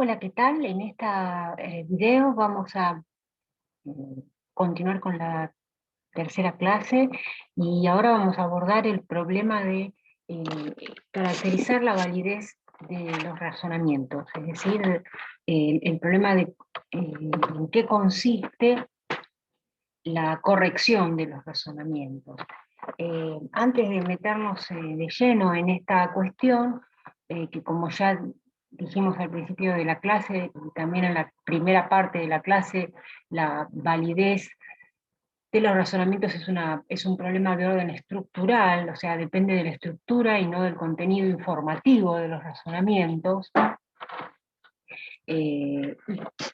Hola, ¿qué tal? En esta video vamos a continuar con la tercera clase y ahora vamos a abordar el problema de eh, caracterizar la validez de los razonamientos, es decir, el problema de en qué consiste la corrección de los razonamientos. Antes de meternos de lleno en esta cuestión, que como ya dijimos al principio de la clase y también en la primera parte de la clase, la validez de los razonamientos es un problema de orden estructural, o sea, depende de la estructura y no del contenido informativo de los razonamientos. Y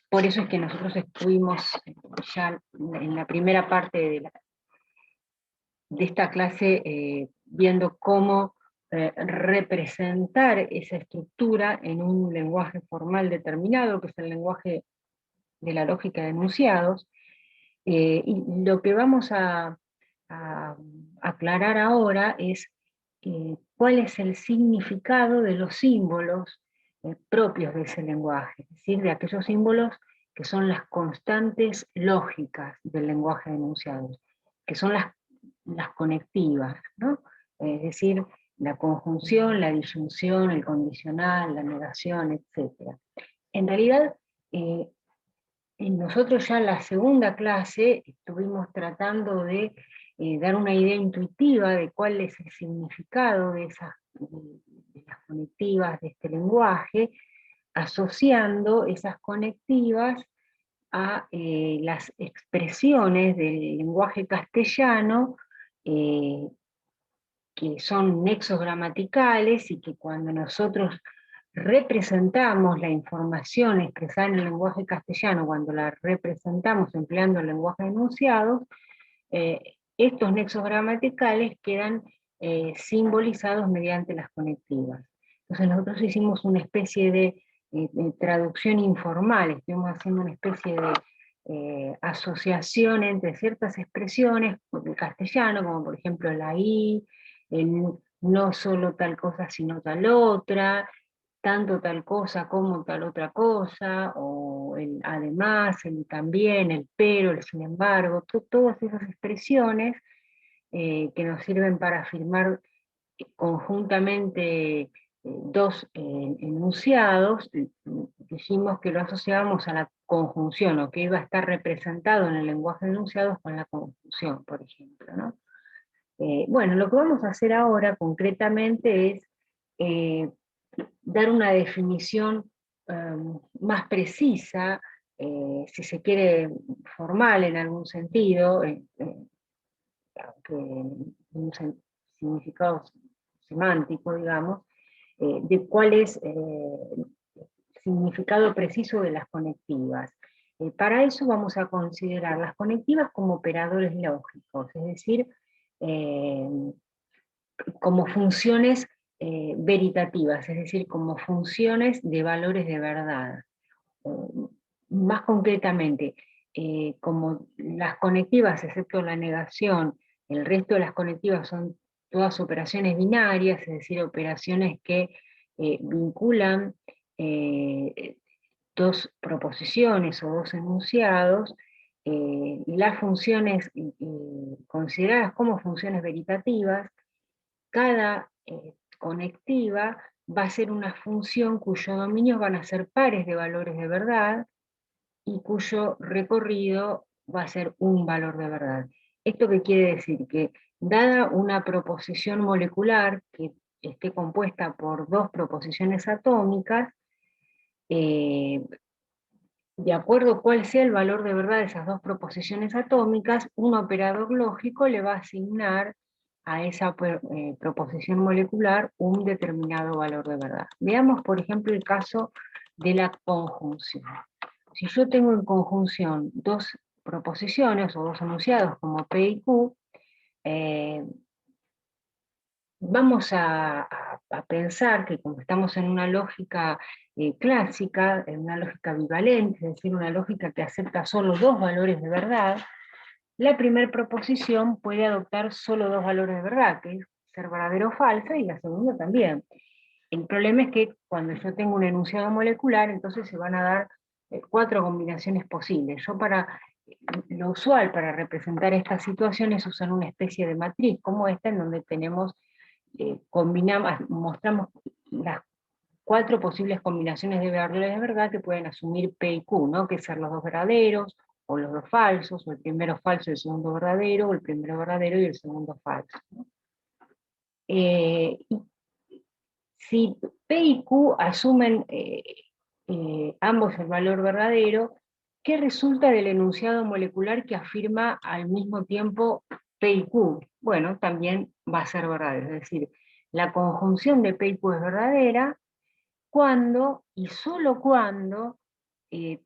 por eso es que nosotros estuvimos ya en la primera parte de esta clase viendo cómo representar esa estructura en un lenguaje formal determinado, que es el lenguaje de la lógica de enunciados. Y lo que vamos a aclarar ahora es cuál es el significado de los símbolos propios de ese lenguaje, es decir, de aquellos símbolos que son las constantes lógicas del lenguaje de enunciados, que son las conectivas, ¿no? Es decir, la conjunción, la disyunción, el condicional, la negación, etc. En realidad, eh, nosotros ya en la segunda clase estuvimos tratando de dar una idea intuitiva de cuál es el significado de las conectivas de este lenguaje, asociando esas conectivas a las expresiones del lenguaje castellano, eh, que son nexos gramaticales y que cuando nosotros representamos la información expresada en el lenguaje castellano, cuando la representamos empleando el lenguaje de enunciados, estos nexos gramaticales quedan simbolizados mediante las conectivas. Entonces nosotros hicimos una especie de traducción informal, estuvimos haciendo una especie de asociación entre ciertas expresiones del castellano, como por ejemplo la I, el no solo tal cosa sino tal otra, tanto tal cosa como tal otra cosa, o el además, el también, el pero, el sin embargo, todas esas expresiones que nos sirven para afirmar conjuntamente dos enunciados, dijimos que lo asociábamos a la conjunción, o que iba a estar representado en el lenguaje de enunciados con la conjunción, por ejemplo, ¿no? Bueno, lo que vamos a hacer ahora concretamente es eh, dar una definición más precisa, si se quiere formal en algún sentido, aunque en un significado semántico, digamos, de cuál es el significado preciso de las conectivas. Para eso vamos a considerar las conectivas como operadores lógicos, es decir, eh, como funciones veritativas, es decir, como funciones de valores de verdad. Eh, Más concretamente, como las conectivas, excepto la negación, el resto de las conectivas son todas operaciones binarias, es decir, operaciones que vinculan eh, dos proposiciones o dos enunciados, las funciones consideradas como funciones veritativas, cada conectiva va a ser una función cuyos dominios van a ser pares de valores de verdad y cuyo recorrido va a ser un valor de verdad. ¿Esto qué quiere decir? Que dada una proposición molecular que esté compuesta por dos proposiciones atómicas, eh, de acuerdo cuál sea el valor de verdad de esas dos proposiciones atómicas, un operador lógico le va a asignar a esa proposición molecular un determinado valor de verdad. Veamos, por ejemplo, el caso de la conjunción. Si yo tengo en conjunción dos proposiciones o dos enunciados como P y Q, eh, vamos a pensar que como estamos en una lógica clásica, en una lógica bivalente, es decir, una lógica que acepta solo dos valores de verdad, la primera proposición puede adoptar solo dos valores de verdad, que es ser verdadero o falsa, y la segunda también. El problema es que cuando yo tengo un enunciado molecular, entonces se van a dar 4 combinaciones posibles. Lo usual para representar estas situaciones es usar una especie de matriz como esta, en donde tenemos, mostramos las 4 posibles combinaciones de valores de verdad que pueden asumir P y Q, ¿no? Que ser los dos verdaderos, o los dos falsos, o el primero falso y el segundo verdadero, o el primero verdadero y el segundo falso, ¿no? Y si P y Q asumen ambos el valor verdadero, ¿qué resulta del enunciado molecular que afirma al mismo tiempo P y Q? Bueno, también va a ser verdadero, es decir, la conjunción de P y Q es verdadera cuando, y solo cuando,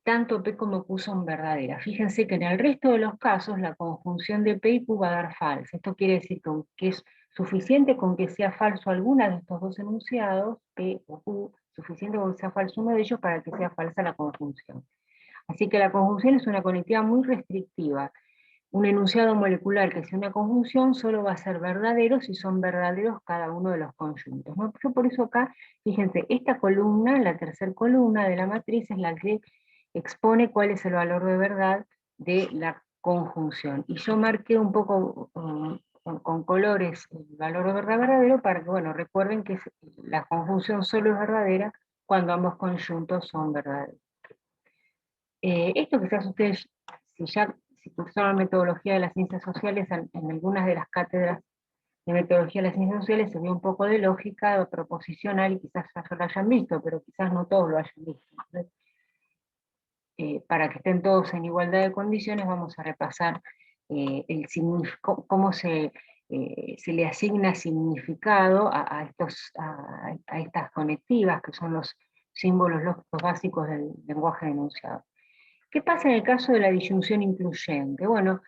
tanto P como Q son verdaderas. Fíjense que en el resto de los casos la conjunción de P y Q va a dar falsa. Esto quiere decir que es suficiente con que sea falso alguna de estos dos enunciados, P o Q, suficiente con que sea falso uno de ellos para que sea falsa la conjunción. Así que la conjunción es una conectividad muy restrictiva. Un enunciado molecular que sea una conjunción solo va a ser verdadero si son verdaderos cada uno de los conjuntos, ¿no? Yo por eso acá, fíjense, esta columna, la tercera columna de la matriz, es la que expone cuál es el valor de verdad de la conjunción. Y yo marqué un poco con colores el valor de verdad verdadero para que, bueno, recuerden que la conjunción solo es verdadera cuando ambos conjuntos son verdaderos. Esto quizás ustedes, si cursaron metodología de las ciencias sociales, en algunas de las cátedras de metodología de las ciencias sociales se ve un poco de lógica proposicional y quizás ya lo hayan visto, pero quizás no todos lo hayan visto. Entonces, para que estén todos en igualdad de condiciones, vamos a repasar cómo se le asigna significado a estas conectivas, que son los símbolos lógicos básicos del lenguaje de enunciado. ¿Qué pasa en el caso de la disyunción incluyente? Bueno,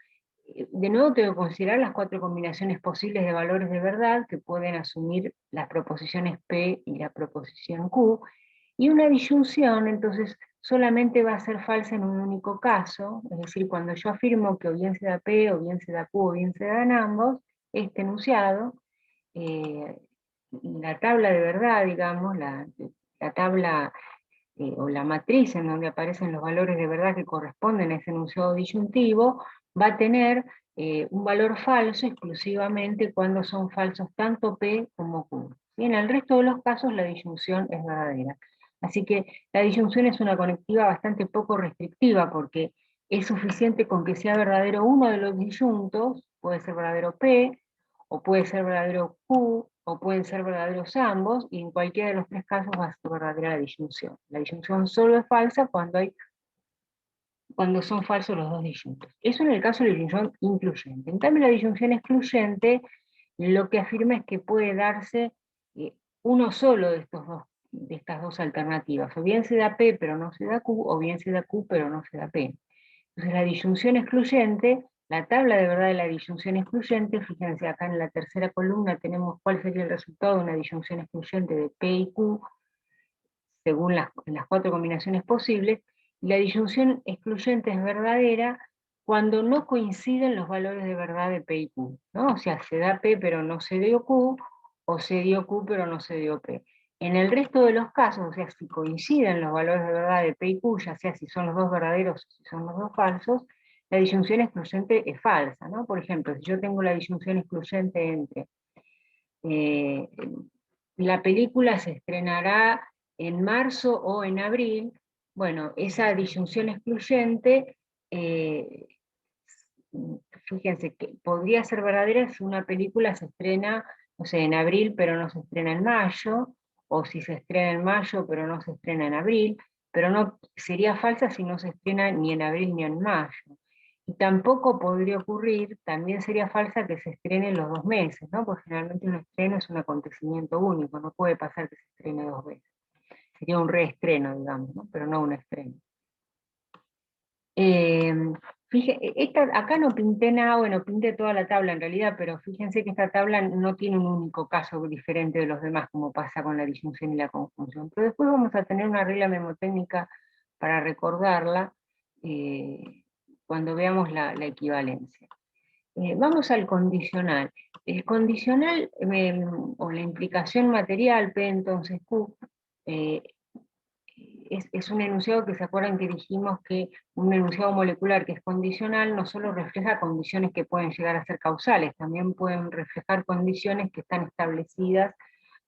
de nuevo tengo que considerar las 4 combinaciones posibles de valores de verdad que pueden asumir las proposiciones P y la proposición Q, y una disyunción entonces solamente va a ser falsa en un único caso, es decir, cuando yo afirmo que o bien se da P, o bien se da Q, o bien se dan ambos, este enunciado, eh, la tabla de verdad, digamos, la tabla o la matriz en donde aparecen los valores de verdad que corresponden a ese enunciado disyuntivo, va a tener un valor falso exclusivamente cuando son falsos tanto P como Q. Y en el resto de los casos la disyunción es verdadera. Así que la disyunción es una conectiva bastante poco restrictiva porque es suficiente con que sea verdadero uno de los disyuntos, puede ser verdadero P, o puede ser verdadero Q, o pueden ser verdaderos ambos, y en cualquiera de los 3 casos va a ser verdadera la disyunción. La disyunción solo es falsa cuando son falsos los dos disyuntos. Eso en el caso de la disyunción incluyente. En cambio, la disyunción excluyente lo que afirma es que puede darse uno solo de estas dos alternativas. O bien se da P pero no se da Q, o bien se da Q pero no se da P. Entonces la disyunción excluyente, la tabla de verdad de la disyunción excluyente, fíjense acá en la tercera columna tenemos cuál sería el resultado de una disyunción excluyente de P y Q, según las 4 combinaciones posibles, y la disyunción excluyente es verdadera cuando no coinciden los valores de verdad de P y Q, ¿no? O sea, se da P pero no se dio Q, o se dio Q pero no se dio P. En el resto de los casos, o sea, si coinciden los valores de verdad de P y Q, ya sea si son los dos verdaderos o si son los dos falsos, la disyunción excluyente es falsa, ¿no? Por ejemplo, si yo tengo la disyunción excluyente entre eh, la película se estrenará en marzo o en abril, bueno, esa disyunción excluyente, fíjense que podría ser verdadera si una película se estrena, no sé, en abril pero no se estrena en mayo, o si se estrena en mayo pero no se estrena en abril, pero no sería falsa si no se estrena ni en abril ni en mayo. Y tampoco podría ocurrir, también sería falsa que se estrene en los 2 meses, ¿no? Porque generalmente un estreno es un acontecimiento único, no puede pasar que se estrene 2 veces. Sería un reestreno, digamos, ¿no? Pero no un estreno. Acá no pinté nada, bueno, pinté toda la tabla en realidad, pero fíjense que esta tabla no tiene un único caso diferente de los demás, como pasa con la disyunción y la conjunción. Pero después vamos a tener una regla memotécnica para recordarla cuando veamos la equivalencia. Vamos al condicional. el condicional, o la implicación material, P entonces Q, es un enunciado que se acuerdan que dijimos que un enunciado molecular que es condicional no solo refleja condiciones que pueden llegar a ser causales, también pueden reflejar condiciones que están establecidas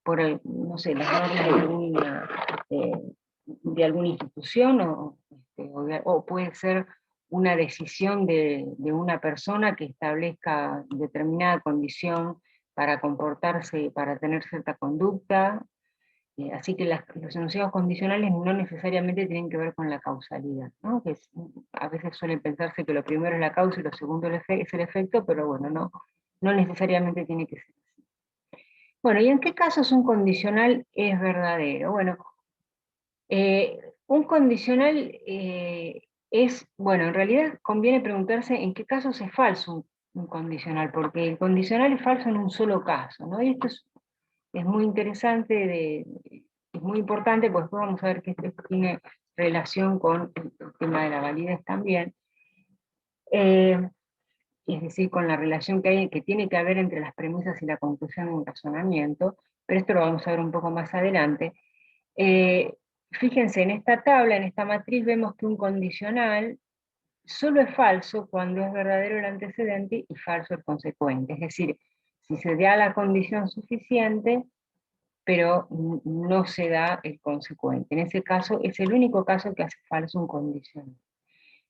por, no sé, las normas de alguna institución, o puede ser una decisión de una persona que establezca determinada condición para comportarse, para tener cierta conducta. Así que los enunciados condicionales no necesariamente tienen que ver con la causalidad, ¿no? A veces suele pensarse que lo primero es la causa y lo segundo es el efecto, pero bueno, no necesariamente tiene que ser así. Bueno, ¿y en qué casos un condicional es verdadero? Bueno, un condicional bueno, en realidad conviene preguntarse en qué casos es falso un condicional, porque el condicional es falso en un solo caso, ¿no? Y esto es muy interesante, es muy importante, pues después vamos a ver que esto tiene relación con el tema de la validez también, es decir, con la relación que tiene que haber entre las premisas y la conclusión de un razonamiento, pero esto lo vamos a ver un poco más adelante. Fíjense, en esta tabla, en esta matriz, vemos que un condicional solo es falso cuando es verdadero el antecedente y falso el consecuente, es decir, si se da la condición suficiente, pero no se da el consecuente. En ese caso, es el único caso que hace falso un condicional.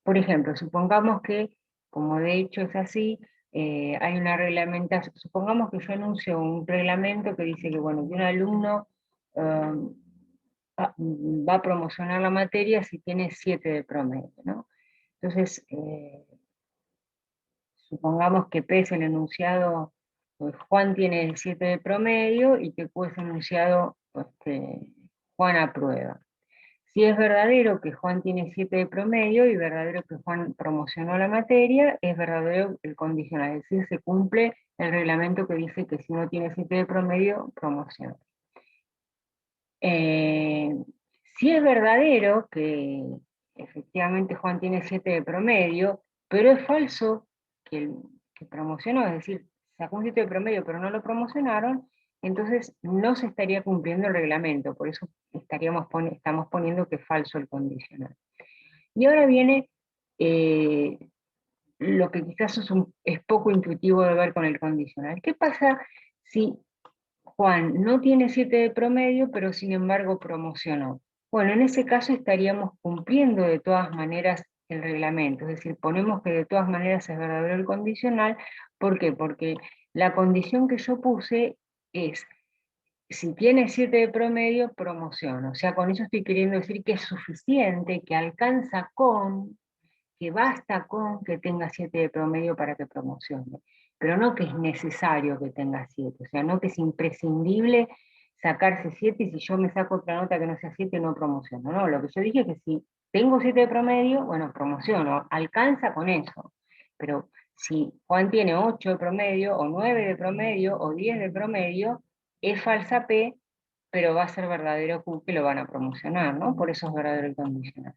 Por ejemplo, supongamos que, como de hecho es así, hay una reglamentación, supongamos que yo anuncio un reglamento que dice que, bueno, que un alumno va a promocionar la materia si tiene 7 de promedio, ¿no? Entonces, supongamos que P es el enunciado, pues Juan tiene 7 de promedio y que Q es el enunciado, Juan aprueba. Si es verdadero que Juan tiene 7 de promedio y verdadero que Juan promocionó la materia, es verdadero el condicional, es decir, se cumple el reglamento que dice que si uno tiene 7 de promedio, promociona. Si es verdadero que efectivamente Juan tiene 7 de promedio, pero es falso que promocionó, es decir, sacó un 7 de promedio pero no lo promocionaron, entonces no se estaría cumpliendo el reglamento, por eso estamos poniendo que es falso el condicional. Y ahora viene lo que quizás es poco intuitivo de ver con el condicional. ¿Qué pasa si Juan no tiene 7 de promedio, pero sin embargo promocionó? Bueno, en ese caso estaríamos cumpliendo de todas maneras el reglamento, es decir, ponemos que de todas maneras es verdadero el condicional. ¿Por qué? Porque la condición que yo puse es, si tiene 7 de promedio, promociona. O sea, con eso estoy queriendo decir que es suficiente, que alcanza con, que basta con que tenga 7 de promedio para que promocione, pero no que es necesario que tenga 7, o sea, no que es imprescindible sacarse 7 y si yo me saco otra nota que no sea 7 no promociono, no, lo que yo dije es que si tengo 7 de promedio, bueno, promociono, alcanza con eso, pero si Juan tiene 8 de promedio, o 9 de promedio, o 10 de promedio, es falsa P, pero va a ser verdadero Q que lo van a promocionar, ¿no? Por eso es verdadero el condicional.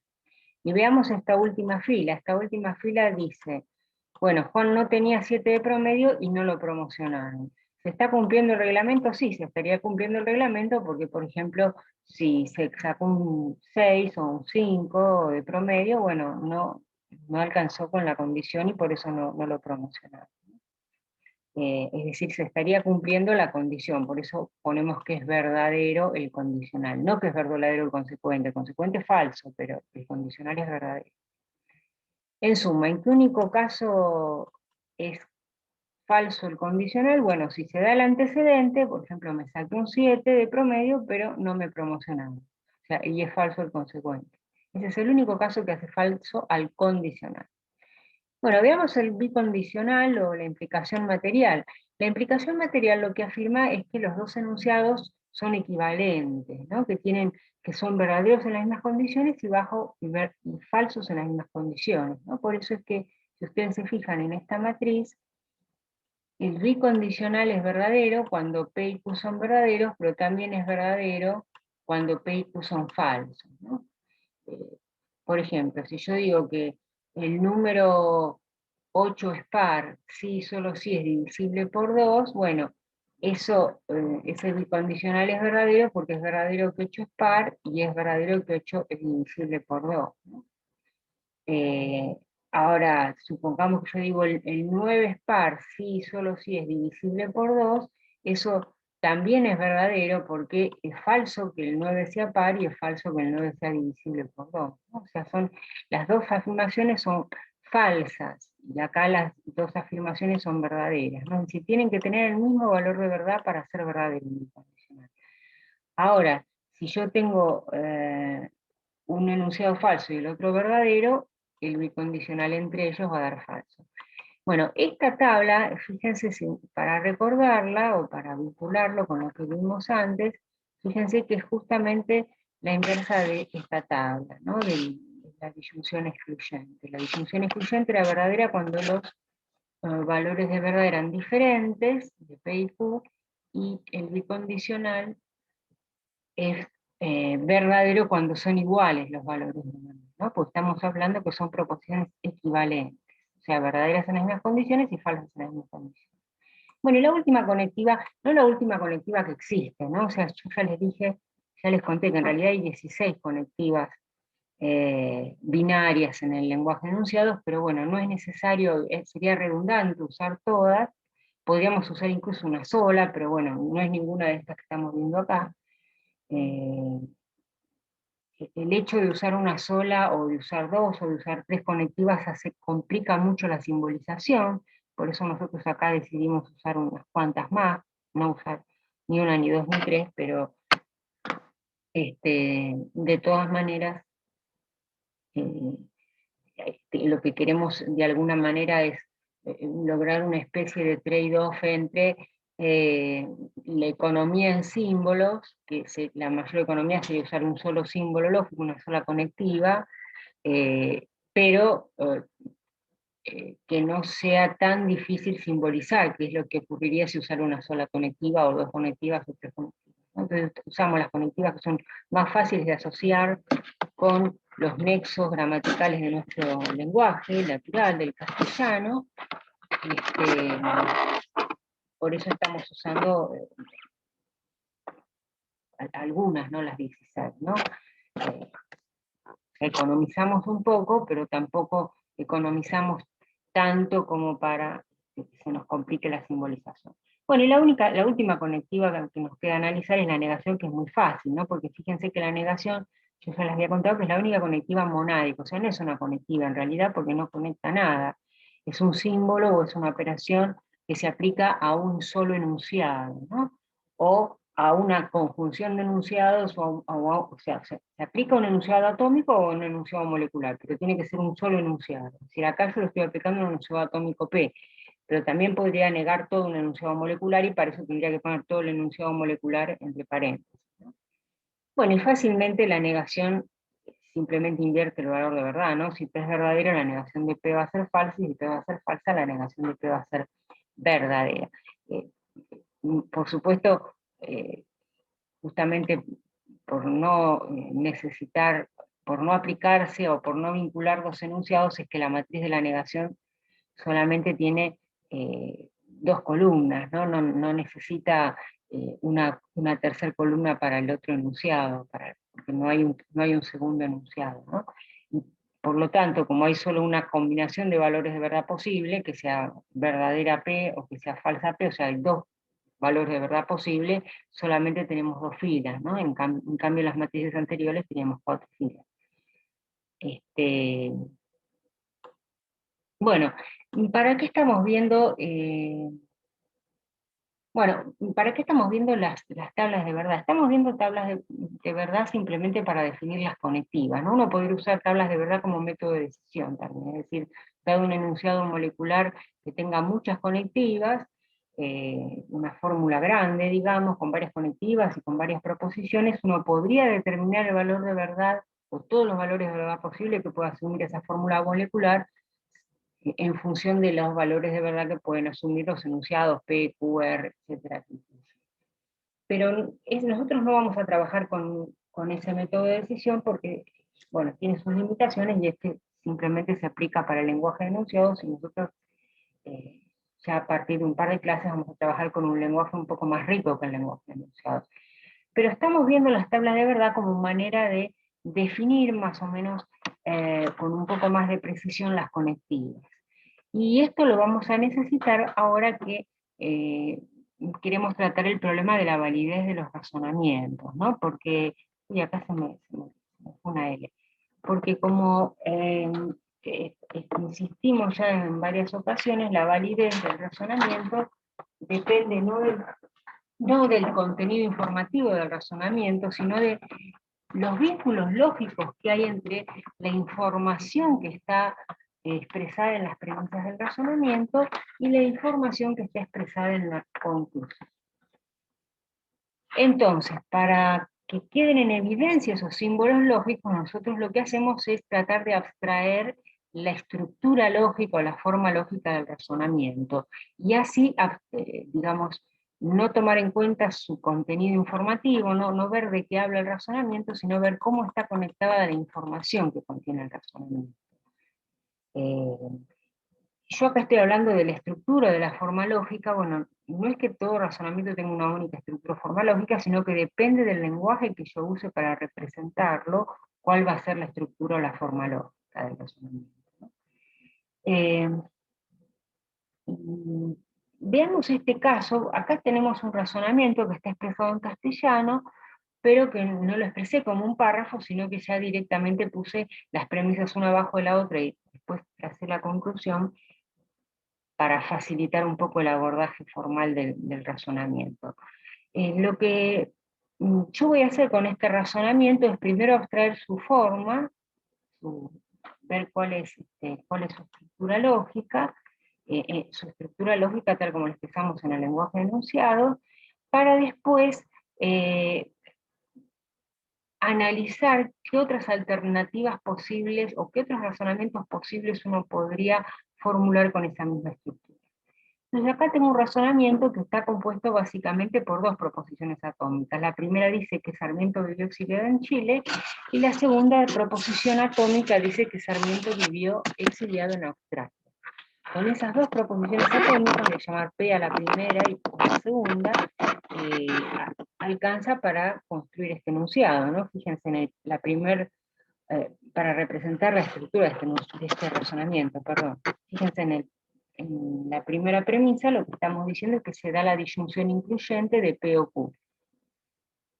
Y veamos esta última fila dice, bueno, Juan no tenía 7 de promedio y no lo promocionaron. ¿Se está cumpliendo el reglamento? Sí, se estaría cumpliendo el reglamento porque, por ejemplo, si se sacó un 6 o un 5 de promedio, bueno, no alcanzó con la condición y por eso no lo promocionaron. Es decir, se estaría cumpliendo la condición, por eso ponemos que es verdadero el condicional, no que es verdadero el consecuente es falso, pero el condicional es verdadero. En suma, ¿en qué único caso es falso el condicional? Bueno, si se da el antecedente, por ejemplo, me saqué un 7 de promedio, pero no me promocionaron, o sea, y es falso el consecuente. Ese es el único caso que hace falso al condicional. Bueno, veamos el bicondicional o la implicación material. La implicación material lo que afirma es que los dos enunciados son equivalentes, ¿no? Que son verdaderos en las mismas condiciones y falsos en las mismas condiciones, ¿no? Por eso es que, si ustedes se fijan en esta matriz, el bicondicional es verdadero cuando P y Q son verdaderos, pero también es verdadero cuando P y Q son falsos, ¿no? Por ejemplo, si yo digo que el número 8 es par, sí, solo sí es divisible por 2, bueno, eso, ese bicondicional es verdadero porque es verdadero que 8 es par y es verdadero que 8 es divisible por 2, ¿no? Ahora, supongamos que yo digo el 9 es par, sí, solo sí es divisible por 2, eso también es verdadero porque es falso que el 9 sea par y es falso que el 9 sea divisible por 2, ¿no? O sea, las dos afirmaciones son falsas, y acá las dos afirmaciones son verdaderas, ¿no? Es decir, tienen que tener el mismo valor de verdad para ser verdadero. Ahora, si yo tengo un enunciado falso y el otro verdadero, el bicondicional entre ellos va a dar falso. Bueno, esta tabla, fíjense, para recordarla o para vincularlo con lo que vimos antes, fíjense que es justamente la inversa de esta tabla, ¿no? De la disyunción excluyente. La disyunción excluyente era verdadera cuando los valores de verdad eran diferentes, de P y Q, y el bicondicional es verdadero cuando son iguales los valores de verdad, ¿no? Pues estamos hablando que son proporciones equivalentes, o sea, verdaderas en las mismas condiciones y falsas en las mismas condiciones. Bueno, y la última conectiva, no la última conectiva que existe, ¿no? O sea, yo ya les dije, ya les conté que en realidad hay 16 conectivas binarias en el lenguaje de enunciados, pero bueno, no es necesario, sería redundante usar todas, podríamos usar incluso una sola, pero bueno, no es ninguna de estas que estamos viendo acá. Eh, el hecho de usar una sola, o de usar dos, o de usar tres conectivas, complica mucho la simbolización, por eso nosotros acá decidimos usar unas cuantas más, no usar ni una, ni dos, ni tres, pero de todas maneras, eh, lo que queremos de alguna manera es lograr una especie de trade-off entre la economía en símbolos, la mayor economía sería usar un solo símbolo lógico, una sola conectiva, pero que no sea tan difícil simbolizar, que es lo que ocurriría si usara una sola conectiva, o dos conectivas, o tres conectivas, ¿no? Entonces usamos las conectivas que son más fáciles de asociar con los nexos gramaticales de nuestro lenguaje, natural, del castellano. Este, por eso estamos usando algunas, no las 16, ¿no? Eh, Economizamos un poco, pero tampoco economizamos tanto como para que se nos complique la simbolización. Bueno, y la última conectiva que nos queda analizar es la negación, que es muy fácil, ¿no? Porque fíjense que la negación, yo ya les había contado que es la única conectiva monádica, o sea, no es una conectiva en realidad porque no conecta nada. Es un símbolo o es una operación que se aplica a un solo enunciado, ¿no? O a una conjunción de enunciados, o sea, se aplica a un enunciado atómico o a un enunciado molecular, pero tiene que ser un solo enunciado. Es decir, acá yo lo estoy aplicando a un enunciado atómico P, pero también podría negar todo un enunciado molecular y para eso tendría que poner todo el enunciado molecular entre paréntesis, ¿no? Bueno, y fácilmente la negación simplemente invierte el valor de verdad, ¿no? Si P es verdadero, la negación de P va a ser falsa, y si P va a ser falsa, la negación de P va a ser verdadera. Eh, por supuesto, justamente por no necesitar, por no aplicarse o por no vincular los enunciados, es que la matriz de la negación solamente tiene dos columnas, ¿no? No necesita una tercera columna para el otro enunciado, porque no hay un segundo enunciado, ¿no? Y por lo tanto, como hay solo una combinación de valores de verdad posible, que sea verdadera P o que sea falsa P, o sea, hay dos valores de verdad posible, solamente tenemos dos filas, ¿no? En cambio, en las matrices anteriores teníamos cuatro filas. Bueno, ¿para qué estamos viendo? Bueno, ¿para qué estamos viendo las tablas de verdad? Estamos viendo tablas de verdad simplemente para definir las conectivas, ¿no? Uno podría usar tablas de verdad como método de decisión también, es decir, dado un enunciado molecular que tenga muchas conectivas, una fórmula grande, digamos, con varias conectivas y con varias proposiciones, uno podría determinar el valor de verdad, o todos los valores de verdad posibles que pueda asumir esa fórmula molecular, en función de los valores de verdad que pueden asumir los enunciados P, Q, R, etcétera. Pero nosotros no vamos a trabajar con ese método de decisión porque, bueno, tiene sus limitaciones, y es que simplemente se aplica para el lenguaje de enunciados, y nosotros ya a partir de un par de clases vamos a trabajar con un lenguaje un poco más rico que el lenguaje enunciado. Pero estamos viendo las tablas de verdad como manera de definir más o menos con un poco más de precisión las conectivas. Y esto lo vamos a necesitar ahora que queremos tratar el problema de la validez de los razonamientos, ¿no? Porque, y acá se me fue una L, porque como insistimos ya en varias ocasiones, la validez del razonamiento depende no del contenido informativo del razonamiento, sino de los vínculos lógicos que hay entre la información que está expresada en las premisas del razonamiento y la información que está expresada en la conclusión. Entonces, para que queden en evidencia esos símbolos lógicos, nosotros lo que hacemos es tratar de abstraer la estructura lógica o la forma lógica del razonamiento, y así, digamos, no tomar en cuenta su contenido informativo, no ver de qué habla el razonamiento, sino ver cómo está conectada la información que contiene el razonamiento. Yo acá estoy hablando de la estructura, de la forma lógica. Bueno, no es que todo razonamiento tenga una única estructura formalógica, sino que depende del lenguaje que yo use para representarlo, cuál va a ser la estructura o la forma lógica del razonamiento, ¿no? Veamos este caso. Acá tenemos un razonamiento que está expresado en castellano, pero que no lo expresé como un párrafo, sino que ya directamente puse las premisas una abajo de la otra y después tracé la conclusión, para facilitar un poco el abordaje formal del razonamiento. Lo que yo voy a hacer con este razonamiento es primero abstraer su forma, ver cuál es su estructura lógica, tal como lo expresamos en el lenguaje enunciado, para después analizar qué otras alternativas posibles o qué otros razonamientos posibles uno podría formular con esa misma estructura. Entonces acá tengo un razonamiento que está compuesto básicamente por dos proposiciones atómicas. La primera dice que Sarmiento vivió exiliado en Chile, y la segunda proposición atómica dice que Sarmiento vivió exiliado en Australia. Con esas dos proposiciones atómicas, voy a llamar P a la primera y a la segunda, alcanza para construir este enunciado, ¿no? Fíjense en la primera, para representar la estructura de este razonamiento, perdón. Fíjense en la primera premisa, lo que estamos diciendo es que se da la disyunción incluyente de P o Q.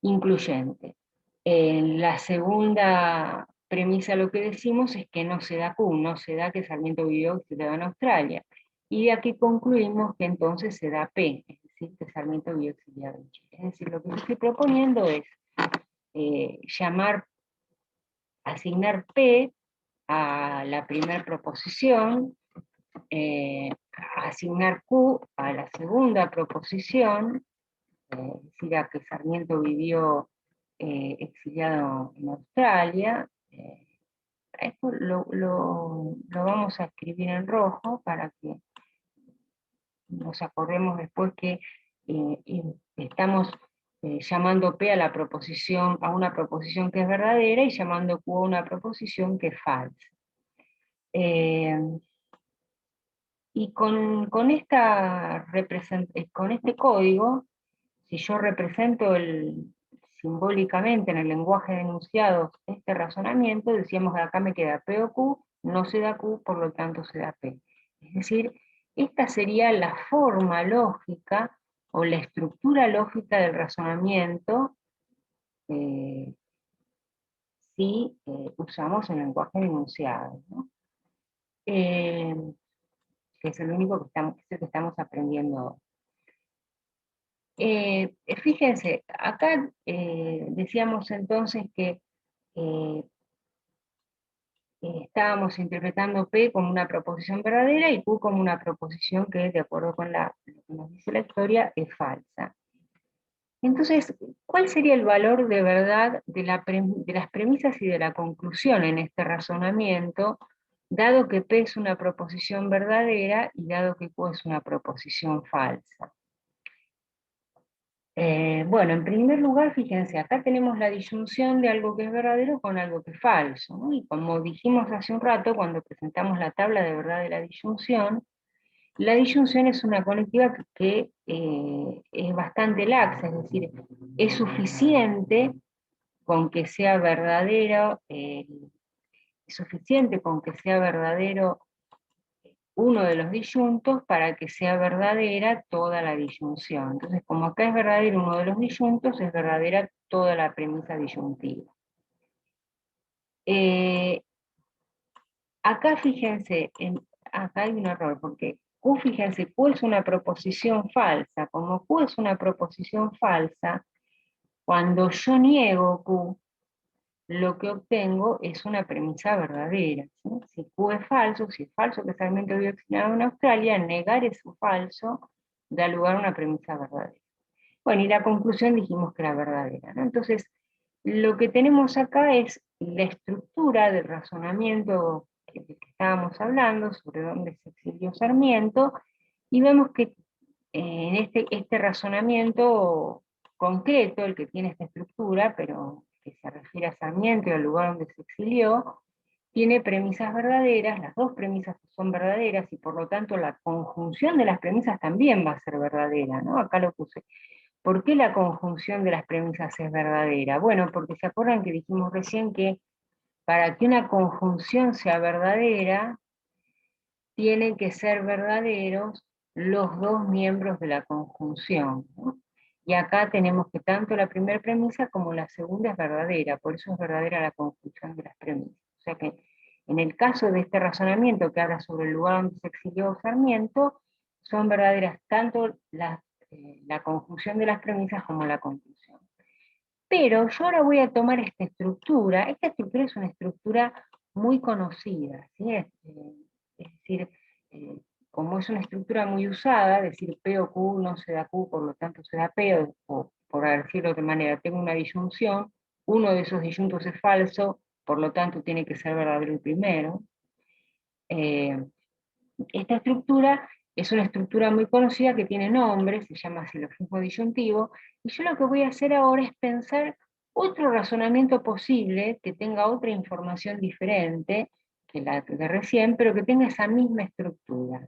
Incluyente. En la segunda premisa lo que decimos es que no se da Q, no se da que Sarmiento vivió exiliado en Australia. Y de aquí concluimos que entonces se da P, es decir, que Sarmiento vivió exiliado en Chile. Es decir, lo que yo estoy proponiendo es asignar P a la primera proposición, asignar Q a la segunda proposición, es decir, a que Sarmiento vivió exiliado en Australia. Esto lo vamos a escribir en rojo para que nos acordemos después que estamos llamando P a la proposición, a una proposición que es verdadera, y llamando Q a una proposición que es falsa. Y con este código, si yo represento simbólicamente en el lenguaje de enunciados este razonamiento, decíamos que acá me queda P o Q, no se da Q, por lo tanto se da P. Es decir, esta sería la forma lógica o la estructura lógica del razonamiento si usamos el lenguaje de enunciado, ¿no? Que es el único que estamos aprendiendo. Fíjense, acá decíamos entonces que estábamos interpretando P como una proposición verdadera y Q como una proposición que, de acuerdo con lo que nos dice la historia, es falsa. Entonces, ¿cuál sería el valor de verdad de las premisas y de la conclusión en este razonamiento, dado que P es una proposición verdadera y dado que Q es una proposición falsa? Bueno, en primer lugar, fíjense, acá tenemos la disyunción de algo que es verdadero con algo que es falso, ¿no? Y como dijimos hace un rato, cuando presentamos la tabla de verdad de la disyunción, La disyunción es una conectiva que es bastante laxa, es decir, es suficiente con que sea verdadero, es suficiente con que sea verdadero uno de los disyuntos para que sea verdadera toda la disyunción. Entonces, como acá es verdadero uno de los disyuntos, es verdadera toda la premisa disyuntiva. Eh, Acá fíjense, acá hay un error, porque Q, fíjense, Q es una proposición falsa. Como Q es una proposición falsa, cuando yo niego Q, lo que obtengo es una premisa verdadera, ¿sí? Si Q es falso, si es falso que Sarmiento vive exiliado en Australia, negar eso falso da lugar a una premisa verdadera. Bueno, y la conclusión dijimos que era verdadera, ¿no? Entonces, lo que tenemos acá es la estructura del razonamiento del que estábamos hablando, sobre dónde se exilió Sarmiento, y vemos que en este razonamiento concreto, el que tiene esta estructura, pero que se refiere a Sarmiento y al lugar donde se exilió, tiene premisas verdaderas, las dos premisas son verdaderas, y por lo tanto la conjunción de las premisas también va a ser verdadera, ¿no? Acá lo puse. ¿Por qué la conjunción de las premisas es verdadera? Bueno, porque se acuerdan que dijimos recién que para que una conjunción sea verdadera, tienen que ser verdaderos los dos miembros de la conjunción, ¿no? Y acá tenemos que tanto la primera premisa como la segunda es verdadera, por eso es verdadera la conjunción de las premisas. O sea que en el caso de este razonamiento que habla sobre el lugar donde se exilió Sarmiento, son verdaderas tanto la conjunción de las premisas como la conclusión. Pero yo ahora voy a tomar esta estructura es una estructura muy conocida, ¿sí? Es decir, eh, como es una estructura muy usada, decir P o Q no se da Q, por lo tanto se da P, o por decirlo de otra manera, tengo una disyunción, uno de esos disyuntos es falso, por lo tanto tiene que ser verdadero el primero. Eh, Esta estructura es una estructura muy conocida que tiene nombre, se llama silogismo disyuntivo, y yo lo que voy a hacer ahora es pensar otro razonamiento posible que tenga otra información diferente que la de recién, pero que tenga esa misma estructura.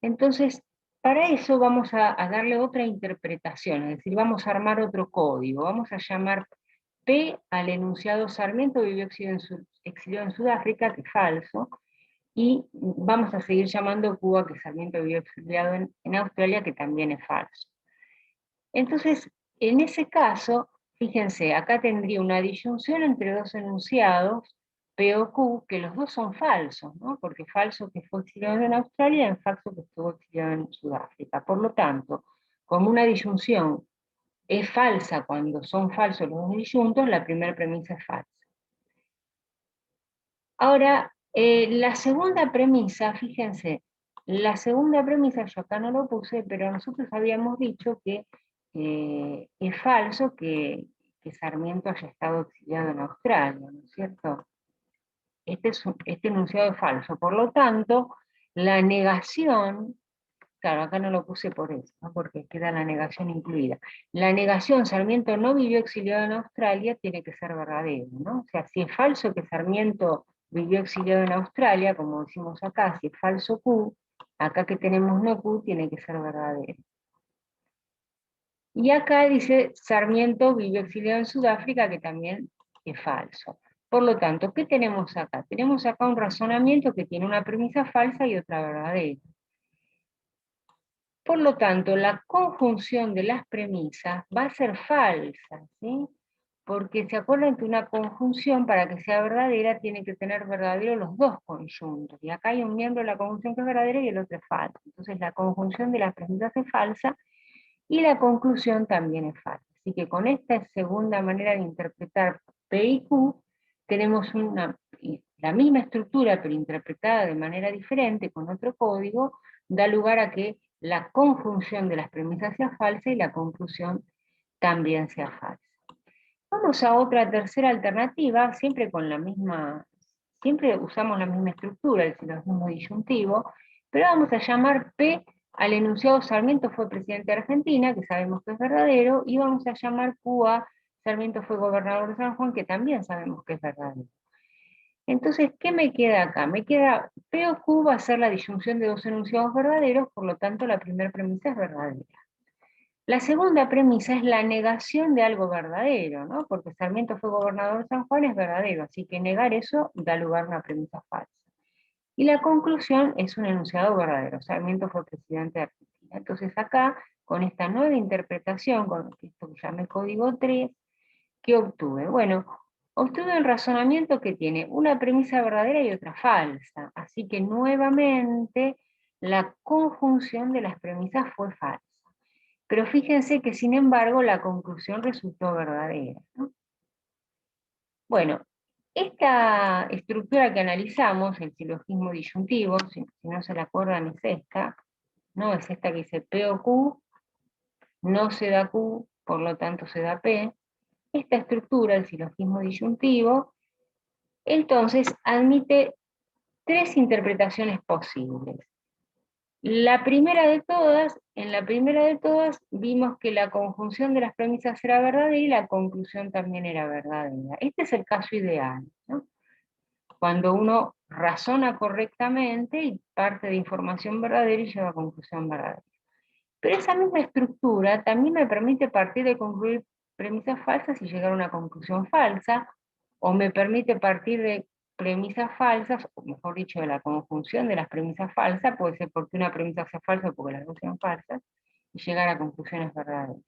Entonces, para eso vamos a darle otra interpretación, es decir, vamos a armar otro código, vamos a llamar P al enunciado Sarmiento vivió exiliado en Sudáfrica, que es falso, y vamos a seguir llamando Cuba, que Sarmiento vivió exiliado en Australia, que también es falso. Entonces, en ese caso, fíjense, acá tendría una disyunción entre dos enunciados, P o Q, que los dos son falsos, ¿no? Porque falso que fue exiliado en Australia y falso que estuvo exiliado en Sudáfrica. Por lo tanto, como una disyunción es falsa cuando son falsos los dos disyuntos, la primera premisa es falsa. Ahora, la segunda premisa, fíjense, la segunda premisa, yo acá no lo puse, pero nosotros habíamos dicho que es falso que Sarmiento haya estado exiliado en Australia, ¿no es cierto? Este enunciado es falso, por lo tanto, la negación, claro, acá no lo puse por eso, ¿no? Porque queda la negación incluida. La negación, Sarmiento no vivió exiliado en Australia, tiene que ser verdadero, ¿no? O sea, si es falso que Sarmiento vivió exiliado en Australia, como decimos acá, si es falso Q, acá que tenemos no Q, tiene que ser verdadero. Y acá dice Sarmiento vivió exiliado en Sudáfrica, que también es falso. Por lo tanto, ¿qué tenemos acá? Tenemos acá un razonamiento que tiene una premisa falsa y otra verdadera. Por lo tanto, la conjunción de las premisas va a ser falsa, ¿sí? Porque se acuerdan que una conjunción, para que sea verdadera, tiene que tener verdadero los dos conjuntos. Y acá hay un miembro de la conjunción que es verdadero y el otro es falso. Entonces la conjunción de las premisas es falsa y la conclusión también es falsa. Así que con esta segunda manera de interpretar P y Q, tenemos la misma estructura, pero interpretada de manera diferente, con otro código, da lugar a que la conjunción de las premisas sea falsa y la conclusión también sea falsa. Vamos a otra tercera alternativa, siempre usamos la misma estructura, el silogismo disyuntivo, pero vamos a llamar P al enunciado Sarmiento fue presidente de Argentina, que sabemos que es verdadero, y vamos a llamar Q a Sarmiento fue gobernador de San Juan, que también sabemos que es verdadero. Entonces, ¿qué me queda acá? Me queda P o Q va a ser la disyunción de dos enunciados verdaderos, por lo tanto la primera premisa es verdadera. La segunda premisa es la negación de algo verdadero, ¿no? Porque Sarmiento fue gobernador de San Juan es verdadero, así que negar eso da lugar a una premisa falsa. Y la conclusión es un enunciado verdadero. Sarmiento fue presidente de Argentina. Entonces acá, con esta nueva interpretación, con esto que llamé código 3, ¿qué obtuve? Bueno, obtuve el razonamiento que tiene una premisa verdadera y otra falsa. Así que nuevamente la conjunción de las premisas fue falsa. Pero fíjense que sin embargo la conclusión resultó verdadera, ¿no? Bueno, esta estructura que analizamos, el silogismo disyuntivo, si no se la acuerdan es esta, ¿no? Es esta que dice P o Q, no se da Q, por lo tanto se da P. Esta estructura, el silogismo disyuntivo, entonces admite tres interpretaciones posibles. La primera de todas, en la primera de todas, vimos que la conjunción de las premisas era verdadera y la conclusión también era verdadera. Este es el caso ideal, ¿no? Cuando uno razona correctamente y parte de información verdadera y lleva a conclusión verdadera. Pero esa misma estructura también me permite partir de concluir premisas falsas y llegar a una conclusión falsa, o me permite partir de premisas falsas, o mejor dicho, de la conjunción de las premisas falsas, puede ser porque una premisa sea falsa o porque las dos sean falsas, y llegar a conclusiones verdaderas.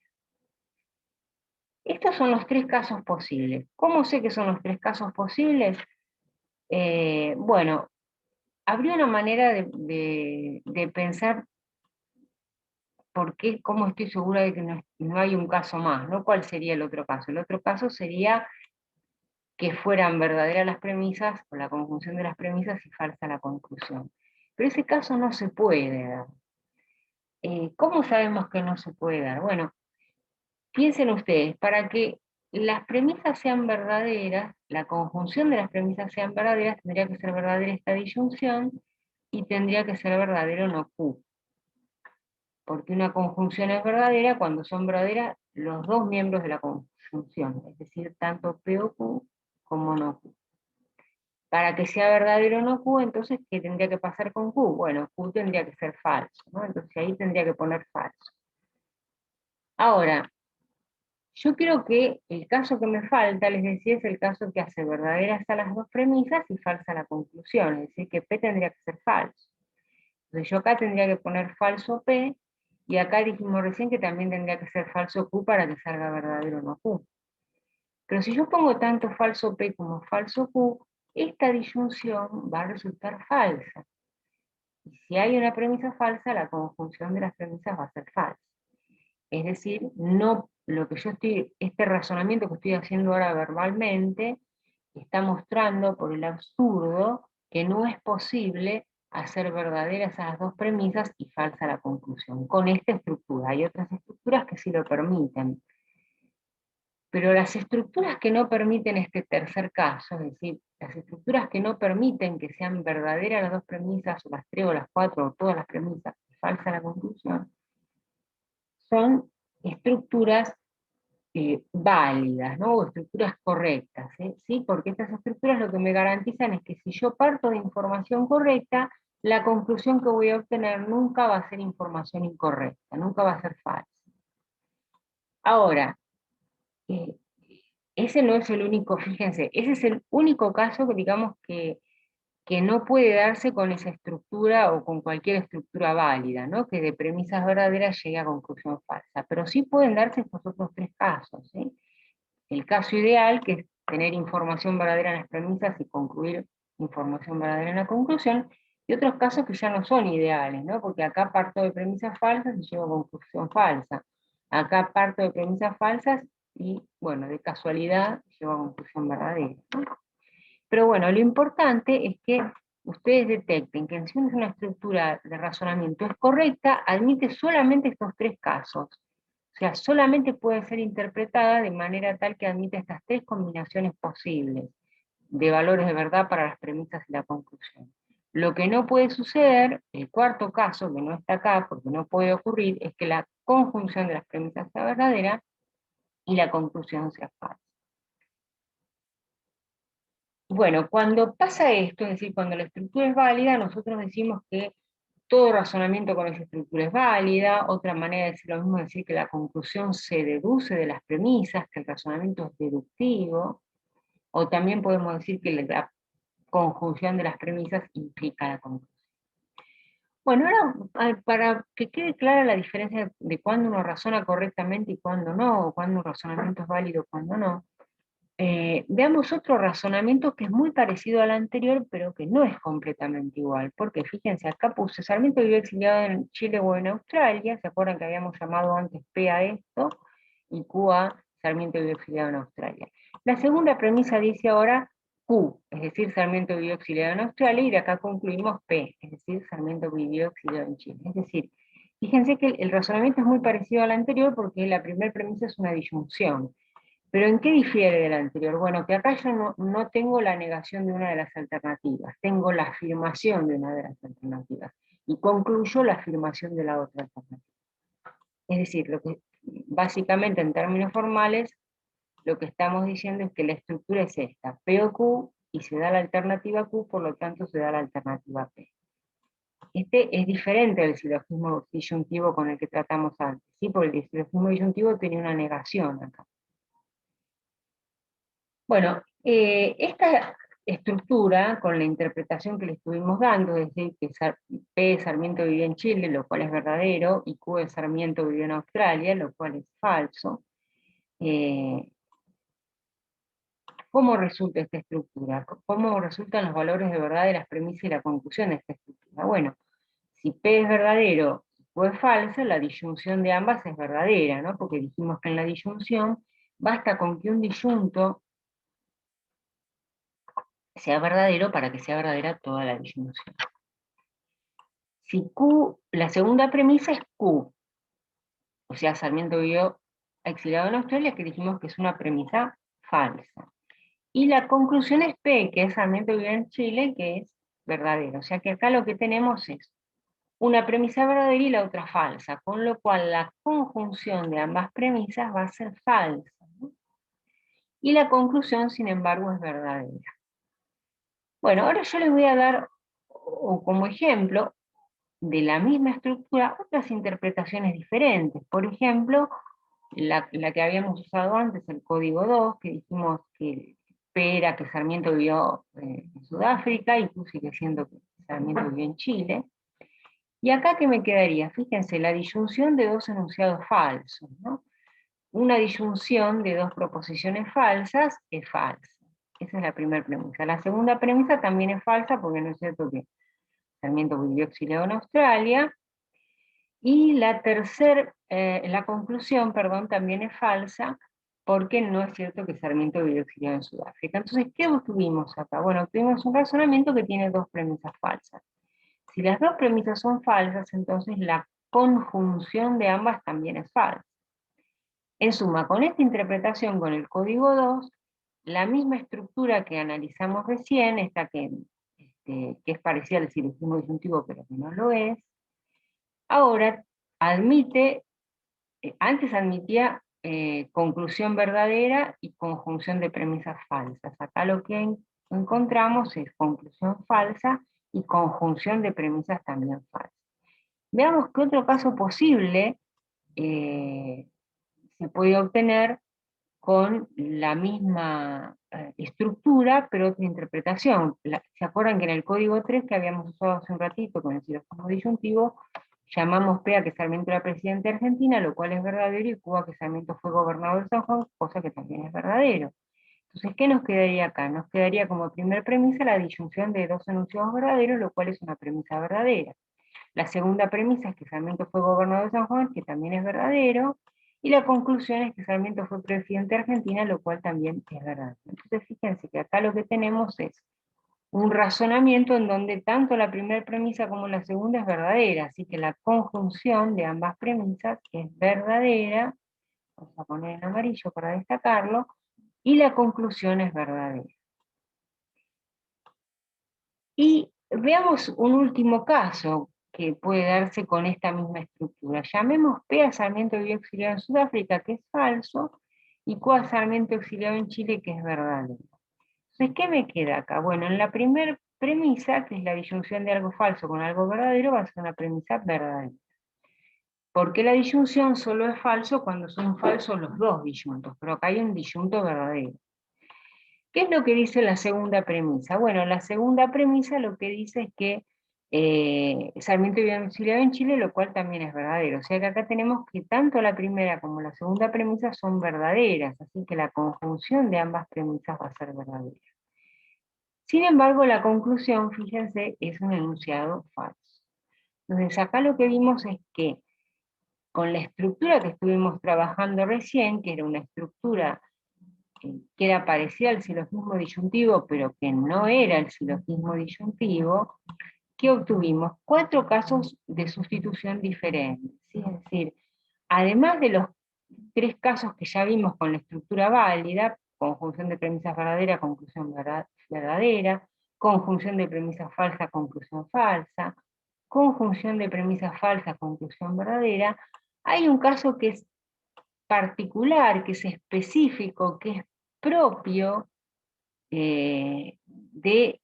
Estos son los tres casos posibles. ¿Cómo sé que son los tres casos posibles? Bueno, habría una manera de pensar por qué, cómo estoy segura de que no hay un caso más, ¿no? ¿Cuál sería el otro caso? El otro caso sería que fueran verdaderas las premisas, o la conjunción de las premisas y falsa la conclusión. Pero ese caso no se puede dar. ¿Cómo sabemos que no se puede dar? Bueno, piensen ustedes, para que las premisas sean verdaderas, la conjunción de las premisas sean verdaderas, tendría que ser verdadera esta disyunción, y tendría que ser verdadero no Q. Porque una conjunción es verdadera cuando son verdaderas los dos miembros de la conjunción, es decir, tanto P o Q como no Q. Para que sea verdadero no Q, entonces, ¿qué tendría que pasar con Q? Bueno, Q tendría que ser falso, ¿no? Entonces ahí tendría que poner falso. Ahora, yo creo que el caso que me falta, les decía, es el caso que hace verdaderas a las dos premisas y falsa la conclusión, es decir, que P tendría que ser falso. Entonces yo acá tendría que poner falso P, y acá dijimos recién que también tendría que ser falso Q para que salga verdadero no Q. Pero si yo pongo tanto falso P como falso Q, esta disyunción va a resultar falsa. Y si hay una premisa falsa, la conjunción de las premisas va a ser falsa. Es decir, no, lo que yo estoy, este razonamiento que estoy haciendo ahora verbalmente, está mostrando por el absurdo que no es posible hacer verdaderas esas dos premisas y falsa la conclusión, con esta estructura. Hay otras estructuras que sí lo permiten. Pero las estructuras que no permiten este tercer caso, es decir, las estructuras que no permiten que sean verdaderas las dos premisas, o las tres o las cuatro, o todas las premisas, y falsa la conclusión, son estructuras válidas, ¿no? O estructuras correctas, ¿sí? Porque estas estructuras lo que me garantizan es que si yo parto de información correcta, la conclusión que voy a obtener nunca va a ser información incorrecta, nunca va a ser falsa. Ahora, eh, ese no es el único, fíjense, ese es el único caso que digamos que no puede darse con esa estructura o con cualquier estructura válida, ¿no? Que de premisas verdaderas llegue a conclusión falsa. Pero sí pueden darse estos otros tres casos, ¿sí? El caso ideal, que es tener información verdadera en las premisas y concluir información verdadera en la conclusión, y otros casos que ya no son ideales, ¿no? Porque acá parto de premisas falsas y llego a conclusión falsa. Acá parto de premisas falsas y, bueno, de casualidad llego a conclusión verdadera, ¿no? Pero bueno, lo importante es que ustedes detecten que si una estructura de razonamiento es correcta, admite solamente estos tres casos. O sea, solamente puede ser interpretada de manera tal que admite estas tres combinaciones posibles de valores de verdad para las premisas y la conclusión. Lo que no puede suceder, el cuarto caso, que no está acá porque no puede ocurrir, es que la conjunción de las premisas sea verdadera y la conclusión sea falsa. Bueno, cuando pasa esto, es decir, cuando la estructura es válida, nosotros decimos que todo razonamiento con esa estructura es válida. Otra manera de decir lo mismo es decir que la conclusión se deduce de las premisas, que el razonamiento es deductivo, o también podemos decir que la conjunción de las premisas implica la conclusión. Bueno, ahora para que quede clara la diferencia de cuándo uno razona correctamente y cuándo no, o cuándo un razonamiento es válido y cuándo no, veamos otro razonamiento que es muy parecido al anterior, pero que no es completamente igual, porque fíjense, acá puse Sarmiento vivió exiliado en Chile o en Australia, ¿se acuerdan que habíamos llamado antes P a esto? Y Q a Sarmiento vivió exiliado en Australia. La segunda premisa dice ahora Q, es decir, Sarmiento vivió exiliado en Australia, y de acá concluimos P, es decir, Sarmiento vivió exiliado en Chile. Es decir, fíjense que el razonamiento es muy parecido al anterior porque la primera premisa es una disyunción. ¿Pero en qué difiere del anterior? Bueno, que acá yo no tengo la negación de una de las alternativas, tengo la afirmación de una de las alternativas, y concluyo la afirmación de la otra alternativa. Es decir, básicamente en términos formales, lo que estamos diciendo es que la estructura es esta, P o Q, y se da la alternativa Q, por lo tanto se da la alternativa P. Este es diferente del silogismo disyuntivo con el que tratamos antes, ¿sí? Porque el silogismo disyuntivo tenía una negación acá. Bueno, esta estructura, con la interpretación que le estuvimos dando, es decir, que P de Sarmiento vivía en Chile, lo cual es verdadero, y Q de Sarmiento vivió en Australia, lo cual es falso. ¿Cómo resulta esta estructura? ¿Cómo resultan los valores de verdad de las premisas y la conclusión de esta estructura? Bueno, si P es verdadero y Q es falsa, la disyunción de ambas es verdadera, ¿no? Porque dijimos que en la disyunción basta con que un disyunto sea verdadero para que sea verdadera toda la disyunción. Si Q, la segunda premisa es Q, o sea, Sarmiento vivió exiliado en Australia, que dijimos que es una premisa falsa. Y la conclusión es P, que es Sarmiento vivió en Chile, que es verdadero. O sea que acá lo que tenemos es una premisa verdadera y la otra falsa, con lo cual la conjunción de ambas premisas va a ser falsa, ¿no? Y la conclusión, sin embargo, es verdadera. Bueno, ahora yo les voy a dar, como ejemplo, de la misma estructura, otras interpretaciones diferentes. Por ejemplo, la que habíamos usado antes, el código 2, que dijimos que P era que Sarmiento vivió en Sudáfrica, y Q sigue siendo que Sarmiento vivió en Chile. Y acá, ¿qué me quedaría? Fíjense, la disyunción de dos enunciados falsos, ¿no? Una disyunción de dos proposiciones falsas es falsa. Esa es la primera premisa. La segunda premisa también es falsa, porque no es cierto que Sarmiento vivió exiliado en Australia. Y la conclusión, perdón, también es falsa, porque no es cierto que Sarmiento vivió exiliado en Sudáfrica. Entonces, ¿qué obtuvimos acá? Bueno, obtuvimos un razonamiento que tiene dos premisas falsas. Si las dos premisas son falsas, entonces la conjunción de ambas también es falsa. En suma, con esta interpretación, con el código 2, la misma estructura que analizamos recién, esta que es parecida al silogismo disyuntivo, pero que no lo es, ahora admite, antes admitía conclusión verdadera y conjunción de premisas falsas. Acá lo que encontramos es conclusión falsa y conjunción de premisas también falsas. Veamos qué otro caso posible se puede obtener con la misma estructura, pero otra interpretación. ¿Se acuerdan que en el código 3 que habíamos usado hace un ratito con el silogismo disyuntivo, llamamos P a que Sarmiento era presidente de Argentina, lo cual es verdadero, y Q a que Sarmiento fue gobernador de San Juan, cosa que también es verdadero? Entonces, ¿qué nos quedaría acá? Nos quedaría como primer premisa la disyunción de dos enunciados verdaderos, lo cual es una premisa verdadera. La segunda premisa es que Sarmiento fue gobernador de San Juan, que también es verdadero, y la conclusión es que Sarmiento fue presidente de Argentina, lo cual también es verdadero. Entonces fíjense que acá lo que tenemos es un razonamiento en donde tanto la primera premisa como la segunda es verdadera, así que la conjunción de ambas premisas es verdadera, vamos a poner en amarillo para destacarlo, y la conclusión es verdadera. Y veamos un último caso que puede darse con esta misma estructura. Llamemos P a Sarmiento vivió exiliado en Sudáfrica, que es falso, y Q a Sarmiento exiliado en Chile, que es verdadero. Entonces, ¿qué me queda acá? Bueno, en la primera premisa, que es la disyunción de algo falso con algo verdadero, va a ser una premisa verdadera. Porque la disyunción solo es falso cuando son falsos los dos disyuntos, pero acá hay un disyunto verdadero. ¿Qué es lo que dice la segunda premisa? Bueno, la segunda premisa lo que dice es que Sarmiento vive domiciliado en Chile, lo cual también es verdadero. O sea que acá tenemos que tanto la primera como la segunda premisa son verdaderas, así que la conjunción de ambas premisas va a ser verdadera. Sin embargo, la conclusión, fíjense, es un enunciado falso. Entonces acá lo que vimos es que con la estructura que estuvimos trabajando recién, que era una estructura que era parecida al silogismo disyuntivo, pero que no era el silogismo disyuntivo, ¿qué obtuvimos? 4 casos de sustitución diferentes. ¿Sí? Es decir, además de los 3 casos que ya vimos con la estructura válida, conjunción de premisas verdadera, conclusión verdadera, conjunción de premisas falsa, conclusión falsa, conjunción de premisas falsa, conclusión verdadera, hay un caso que es particular, que es específico, que es propio de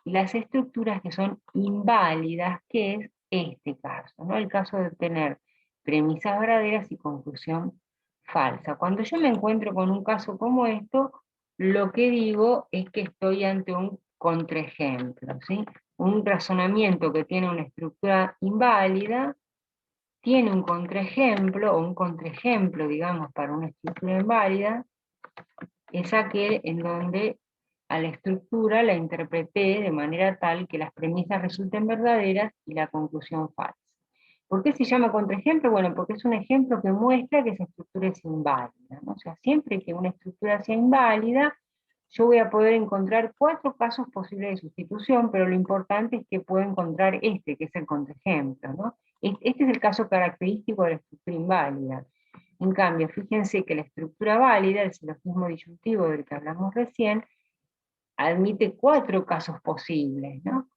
las estructuras que son inválidas, que es este caso, ¿no? El caso de tener premisas verdaderas y conclusión falsa. Cuando yo me encuentro con un caso como esto, lo que digo es que estoy ante un contraejemplo, ¿sí? Un razonamiento que tiene una estructura inválida, tiene un contraejemplo, o un contraejemplo, digamos, para una estructura inválida, es aquel en donde a la estructura la interpreté de manera tal que las premisas resulten verdaderas y la conclusión falsa. ¿Por qué se llama contraejemplo? Bueno, porque es un ejemplo que muestra que esa estructura es inválida, ¿no? O sea, siempre que una estructura sea inválida, yo voy a poder encontrar 4 casos posibles de sustitución, pero lo importante es que puedo encontrar este, que es el contraejemplo, ¿no? Este es el caso característico de la estructura inválida. En cambio, fíjense que la estructura válida, el silogismo disyuntivo del que hablamos recién, admite 4 casos posibles, ¿no?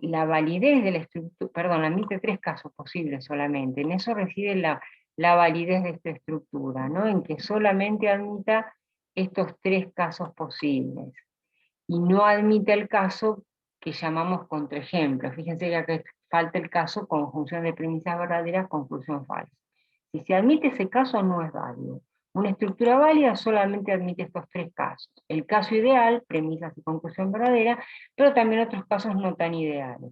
La validez de la estructura, perdón, admite 3 casos posibles solamente, en eso reside la validez de esta estructura, ¿no? En que solamente admita estos 3 casos posibles, y no admite el caso que llamamos contraejemplo. Fíjense que acá falta el caso conjunción de premisas verdaderas, conclusión falsa. Si se admite ese caso, no es válido. Una estructura válida solamente admite estos 3 casos. El caso ideal, premisas y conclusión verdadera, pero también otros casos no tan ideales.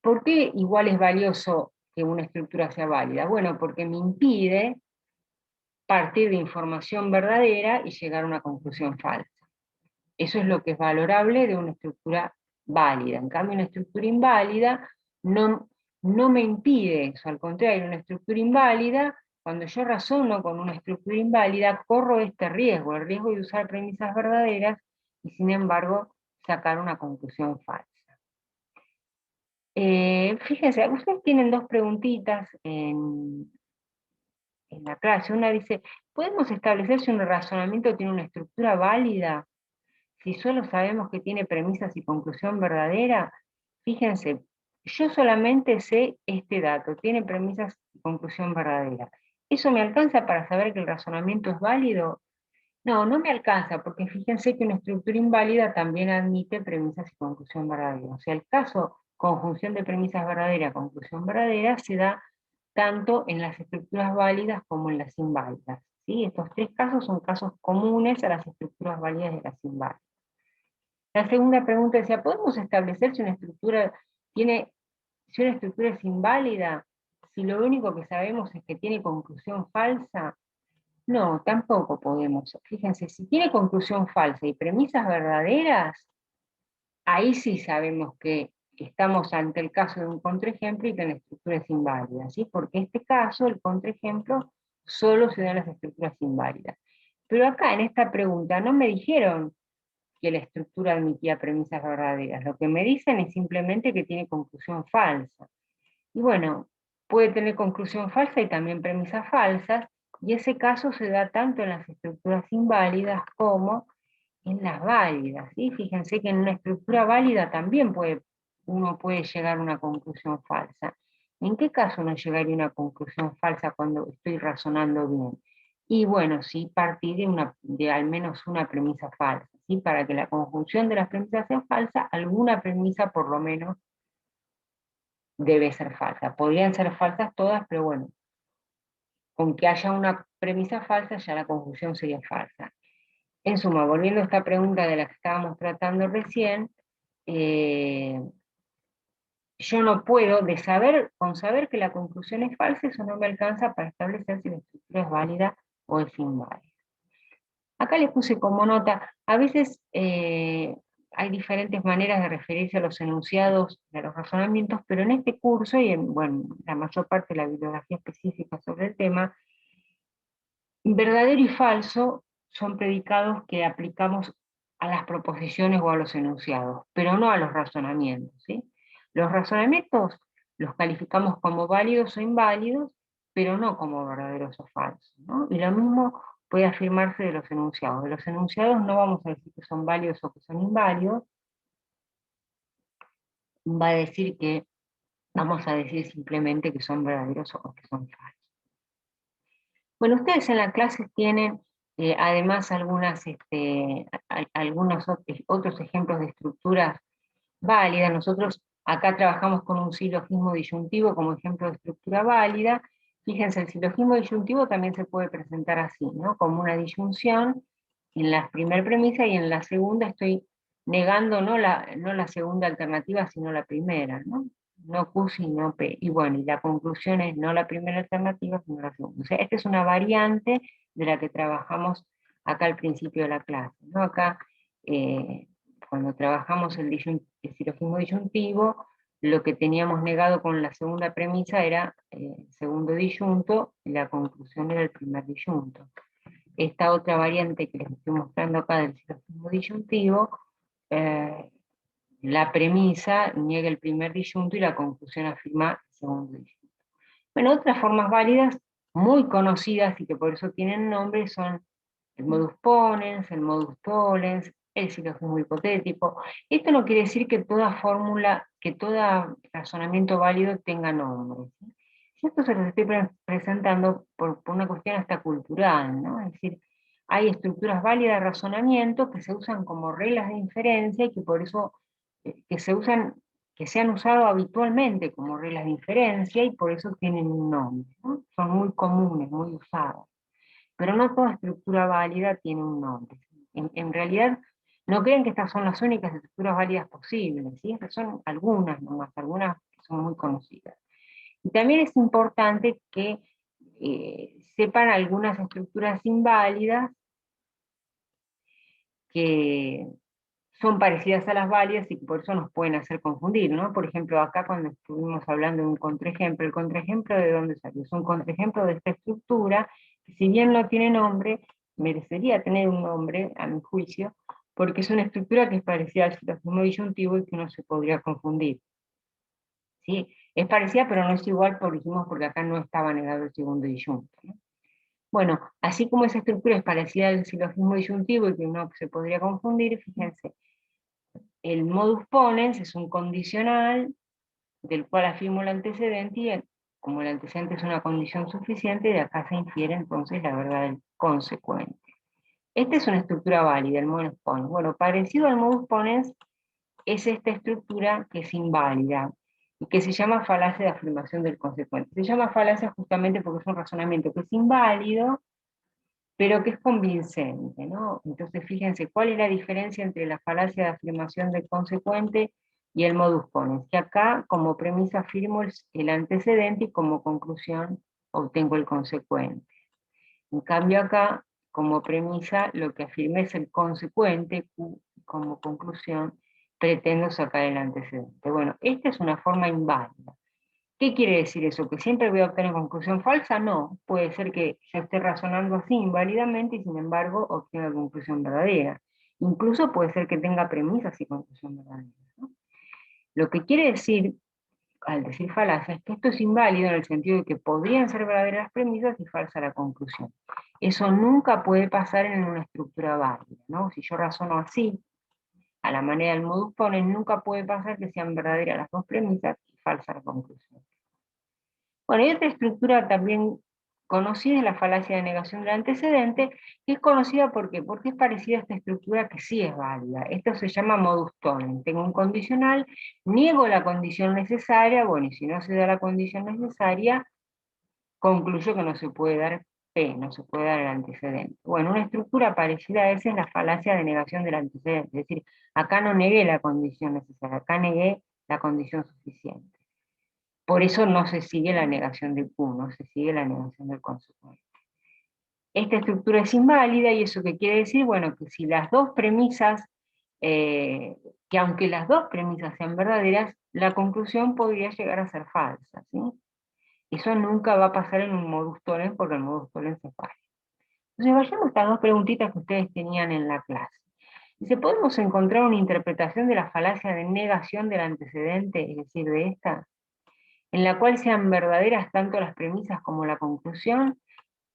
¿Por qué igual es valioso que una estructura sea válida? Bueno, porque me impide partir de información verdadera y llegar a una conclusión falsa. Eso es lo que es valorable de una estructura válida. En cambio, una estructura inválida no me impide eso, al contrario, una estructura inválida, cuando yo razono con una estructura inválida, corro este riesgo, el riesgo de usar premisas verdaderas y sin embargo sacar una conclusión falsa. Fíjense, ustedes tienen 2 preguntitas en la clase. Una dice, ¿podemos establecer si un razonamiento tiene una estructura válida? Si solo sabemos que tiene premisas y conclusión verdadera, fíjense, yo solamente sé este dato, tiene premisas y conclusión verdadera. ¿Eso me alcanza para saber que el razonamiento es válido? No, no me alcanza, porque fíjense que una estructura inválida también admite premisas y conclusión verdadera. O sea, el caso conjunción de premisas verdadera, conclusión verdadera, se da tanto en las estructuras válidas como en las inválidas. ¿Sí? Estos 3 casos son casos comunes a las estructuras válidas y las inválidas. La segunda pregunta decía, ¿podemos establecer si una estructura si una estructura es inválida, si lo único que sabemos es que tiene conclusión falsa? No, tampoco podemos. Fíjense, si tiene conclusión falsa y premisas verdaderas, ahí sí sabemos que estamos ante el caso de un contraejemplo y que la estructura es inválida, ¿sí? Porque en este caso, el contraejemplo solo se da en las estructuras inválidas. Pero acá, en esta pregunta, no me dijeron que la estructura admitía premisas verdaderas. Lo que me dicen es simplemente que tiene conclusión falsa. Y bueno, puede tener conclusión falsa y también premisas falsas, y ese caso se da tanto en las estructuras inválidas como en las válidas. ¿Sí? Fíjense que en una estructura válida también uno puede llegar a una conclusión falsa. ¿En qué caso no llegaría a una conclusión falsa cuando estoy razonando bien? Y bueno, sí, partir de al menos una premisa falsa, ¿sí? Para que la conjunción de las premisas sea falsa, alguna premisa por lo menos debe ser falsa. Podrían ser falsas todas, pero bueno, con que haya una premisa falsa, ya la conjunción sería falsa. En suma, volviendo a esta pregunta de la que estábamos tratando recién, eh, yo no puedo, con saber que la conclusión es falsa, eso no me alcanza para establecer si la estructura es válida o es inválida. Acá les puse como nota, a veces hay diferentes maneras de referirse a los enunciados, a los razonamientos, pero en este curso y en bueno, la mayor parte de la bibliografía específica sobre el tema, verdadero y falso son predicados que aplicamos a las proposiciones o a los enunciados, pero no a los razonamientos, ¿sí? Los razonamientos los calificamos como válidos o inválidos, pero no como verdaderos o falsos, ¿no? Y lo mismo puede afirmarse de los enunciados. De los enunciados no vamos a decir que son válidos o que son inválidos, va a decir que, vamos a decir simplemente que son verdaderos o que son falsos. Bueno, ustedes en la clase tienen además algunos otros ejemplos de estructuras válidas. Nosotros acá trabajamos con un silogismo disyuntivo como ejemplo de estructura válida. Fíjense, el silogismo disyuntivo también se puede presentar así, ¿no? Como una disyunción en la primera premisa y en la segunda estoy negando no la segunda alternativa, sino la primera, ¿no? No Q sino P. Y bueno, y la conclusión es no la primera alternativa, sino la segunda. O sea, esta es una variante de la que trabajamos acá al principio de la clase, ¿no? Acá, cuando trabajamos el silogismo disyuntivo, lo que teníamos negado con la segunda premisa era el segundo disyunto, y la conclusión era el primer disyunto. Esta otra variante que les estoy mostrando acá del silogismo disyuntivo, eh, la premisa niega el primer disyunto y la conclusión afirma el segundo disyunto. Bueno, otras formas válidas muy conocidas y que por eso tienen nombre son el modus ponens, el modus tollens, el silogismo hipotético. Esto no quiere decir que toda fórmula, que todo razonamiento válido tenga nombre, ¿sí? Esto se los estoy presentando por una cuestión hasta cultural, ¿no? Es decir, hay estructuras válidas de razonamiento que se usan como reglas de inferencia y que por eso que se han usado habitualmente como reglas de inferencia y por eso tienen un nombre, ¿no? Son muy comunes, muy usadas. Pero no toda estructura válida tiene un nombre. En realidad, no crean que estas son las únicas estructuras válidas posibles, ¿sí? Estas son algunas nomás, algunas que son muy conocidas. Y también es importante que sepan algunas estructuras inválidas que son parecidas a las válidas y que por eso nos pueden hacer confundir, ¿no? Por ejemplo, acá cuando estuvimos hablando de un contraejemplo, ¿el contraejemplo de dónde salió? Es un contraejemplo de esta estructura, que si bien no tiene nombre, merecería tener un nombre, a mi juicio, porque es una estructura que es parecida al silogismo disyuntivo y que uno se podría confundir. ¿Sí? Es parecida, pero no es igual, por dijimos, porque acá no estaba negado el segundo disyunto, ¿no? Bueno, así como esa estructura es parecida al silogismo disyuntivo y que uno se podría confundir, fíjense, el modus ponens es un condicional del cual afirmo el antecedente y como el antecedente es una condición suficiente, de acá se infiere entonces la verdad del consecuente. Esta es una estructura válida, el modus ponens. Bueno, parecido al modus ponens es esta estructura que es inválida y que se llama falacia de afirmación del consecuente. Se llama falacia justamente porque es un razonamiento que es inválido, pero que es convincente, ¿no? Entonces fíjense, ¿cuál es la diferencia entre la falacia de afirmación del consecuente y el modus ponens? Que acá como premisa afirmo el antecedente y como conclusión obtengo el consecuente. En cambio acá, como premisa, lo que afirmé es el consecuente, como conclusión pretendo sacar el antecedente. Bueno, esta es una forma inválida. ¿Qué quiere decir eso? ¿Que siempre voy a obtener conclusión falsa? No, puede ser que yo esté razonando así inválidamente y sin embargo obtenga conclusión verdadera. Incluso puede ser que tenga premisas y conclusión verdadera, ¿no? Lo que quiere decir, al decir falacia, es que esto es inválido en el sentido de que podrían ser verdaderas las premisas y falsa la conclusión. Eso nunca puede pasar en una estructura válida, ¿no? Si yo razono así, a la manera del modus ponens, nunca puede pasar que sean verdaderas las dos premisas y falsa la conclusión. Bueno, hay otra estructura también conocida es la falacia de negación del antecedente, que es conocida ¿por qué? Porque es parecida a esta estructura que sí es válida. Esto se llama modus tollens. Tengo un condicional, niego la condición necesaria, bueno, y si no se da la condición necesaria, concluyo que no se puede dar P, no se puede dar el antecedente. Bueno, una estructura parecida a esa es la falacia de negación del antecedente, es decir, acá no negué la condición necesaria, acá negué la condición suficiente. Por eso no se sigue la negación del Q, no se sigue la negación del consecuente. Esta estructura es inválida, y eso qué quiere decir, bueno, que si las dos premisas, que aunque las dos premisas sean verdaderas, la conclusión podría llegar a ser falsa, ¿sí? Eso nunca va a pasar en un modus tollens, porque el modus tollens es falla. Entonces vayamos a estas dos preguntitas que ustedes tenían en la clase. Dice, ¿podemos encontrar una interpretación de la falacia de negación del antecedente, es decir, de esta, en la cual sean verdaderas tanto las premisas como la conclusión?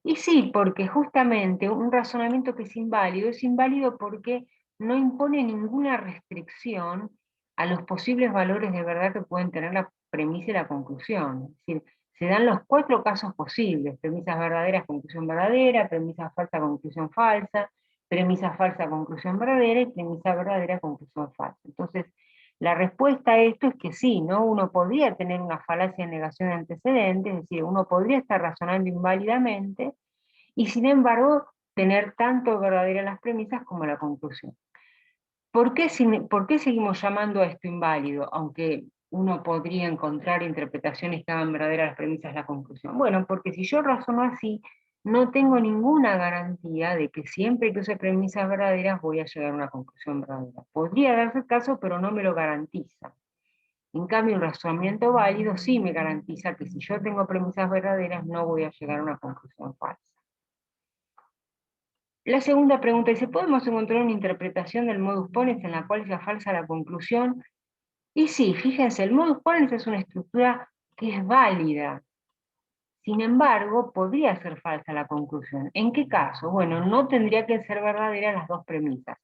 Y sí, porque justamente un razonamiento que es inválido porque no impone ninguna restricción a los posibles valores de verdad que pueden tener la premisa y la conclusión. Es decir, se dan los 4 casos posibles: premisas verdaderas, conclusión verdadera; premisa falsa, conclusión falsa; premisa falsa, conclusión verdadera; y premisa verdadera, conclusión falsa. Entonces, la respuesta a esto es que sí, ¿no? Uno podría tener una falacia de negación de antecedentes, es decir, uno podría estar razonando inválidamente, y sin embargo tener tanto verdaderas las premisas como la conclusión. ¿Por qué seguimos llamando a esto inválido, aunque uno podría encontrar interpretaciones que hagan verdaderas las premisas la conclusión? Bueno, porque si yo razono así, no tengo ninguna garantía de que siempre que use premisas verdaderas voy a llegar a una conclusión verdadera. Podría darse el caso, pero no me lo garantiza. En cambio, un razonamiento válido sí me garantiza que si yo tengo premisas verdaderas no voy a llegar a una conclusión falsa. La segunda pregunta dice, ¿podemos encontrar una interpretación del modus ponens en la cual sea falsa la conclusión? Y sí, fíjense, el modus ponens es una estructura que es válida. Sin embargo, podría ser falsa la conclusión. ¿En qué caso? Bueno, no tendría que ser verdaderas las dos premisas.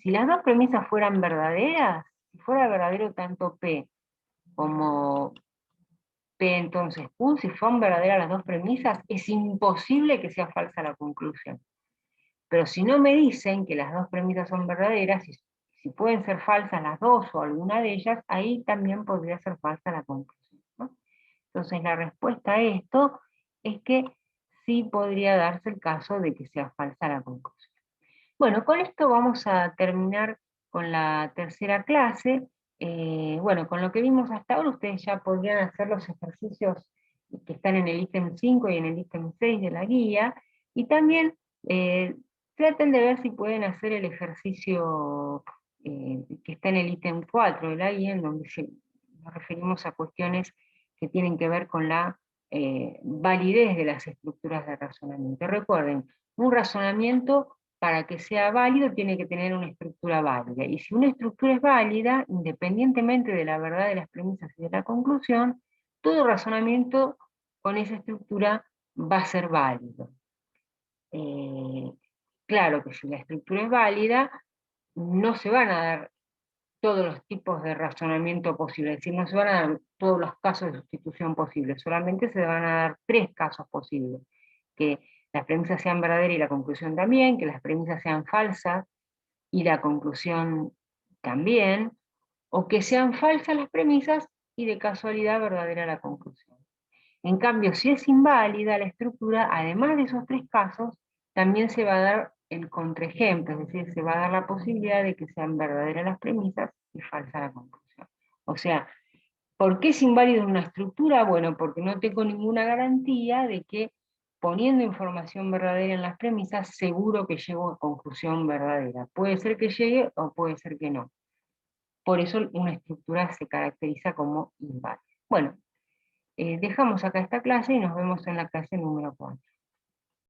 Si las dos premisas fueran verdaderas, si fuera verdadero tanto P como P entonces Q, si fueran verdaderas las dos premisas, es imposible que sea falsa la conclusión. Pero si no me dicen que las dos premisas son verdaderas, si pueden ser falsas las dos o alguna de ellas, ahí también podría ser falsa la conclusión, ¿no? Entonces la respuesta a esto es que sí podría darse el caso de que sea falsa la conclusión. Bueno, con esto vamos a terminar con la tercera clase. Bueno, con lo que vimos hasta ahora, ustedes ya podrían hacer los ejercicios que están en el ítem 5 y en el ítem 6 de la guía, y también traten de ver si pueden hacer el ejercicio que está en el ítem 4 de la guía, en donde nos referimos a cuestiones que tienen que ver con la validez de las estructuras de razonamiento. Recuerden, un razonamiento, para que sea válido, tiene que tener una estructura válida. Y si una estructura es válida, independientemente de la verdad de las premisas y de la conclusión, todo razonamiento con esa estructura va a ser válido. Claro que si la estructura es válida, no se van a dar todos los tipos de razonamiento posibles, es decir, no se van a dar todos los casos de sustitución posibles, solamente se van a dar 3 casos posibles: que las premisas sean verdaderas y la conclusión también; que las premisas sean falsas y la conclusión también; o que sean falsas las premisas y de casualidad verdadera la conclusión. En cambio, si es inválida la estructura, además de esos 3 casos, también se va a dar el contraejemplo, es decir, se va a dar la posibilidad de que sean verdaderas las premisas y falsa la conclusión. O sea, ¿por qué es inválida una estructura? Bueno, porque no tengo ninguna garantía de que poniendo información verdadera en las premisas, seguro que llego a conclusión verdadera. Puede ser que llegue o puede ser que no. Por eso una estructura se caracteriza como inválida. Bueno, dejamos acá esta clase y nos vemos en la clase número 4.